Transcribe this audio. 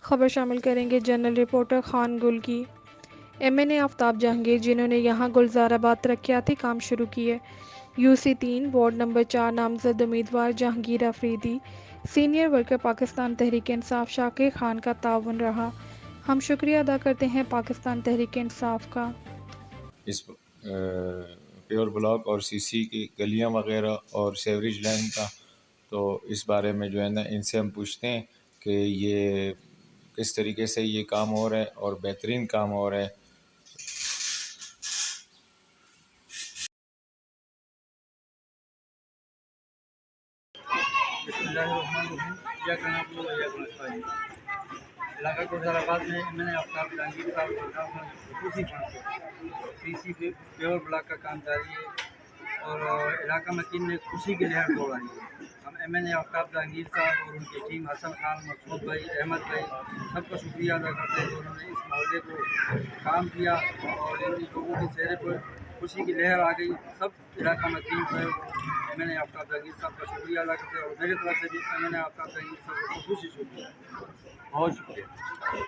خبر شامل کریں گے جنرل رپورٹر خان گل کی۔ ایم این اے آفتاب جہانگیر جنہوں نے یہاں گلزار آباد ترقیاتی کام شروع کیے۔ یو سی 3 وارڈ نمبر 4 نامزد امیدوار جہانگیر آفریدی سینئر ورکر پاکستان تحریک انصاف شاکر خان کا تعاون رہا۔ ہم شکریہ ادا کرتے ہیں پاکستان تحریک انصاف کا۔ اس پیور بلاک اور سی سی کی گلیاں وغیرہ اور سیوریج لائن کا، تو اس بارے میں جو ہے نا ان سے ہم پوچھتے ہیں کہ یہ کس طریقے سے یہ کام ہو رہا ہے اور بہترین کام ہو رہا ہے۔ بسم اللہ الرحمن الرحیم۔ ایاک نعبد و ایاک نستعین۔ علاقہ گلزار آباد میں میں نے آفتاب جہانگیر صاحب کے خصوصی فنڈ سے سی سی پیور بلاک کا کام جاری ہے اور علاقہ مکین میں خوشی کی لہر دوڑ رہی ہے۔ ہم ایم این اے آفتاب جہانگیر صاحب اور ان کی ٹیم حسن خان، مسعود بھائی، احمد بھائی سب کا شکریہ ادا کرتے ہیں کہ انہوں نے اس محلے کو کام کیا اور ان لوگوں کے چہرے پر خوشی کی لہر آ گئی۔ سب علاقہ مکین پر ایم این اے آفتاب جہانگیر صاحب کا شکریہ ادا کرتے ہیں اور میری طرف سے بھی ایم این اے آفتاب جہانگیر صاحب کا خصوصی شکریہ، بہت شکریہ۔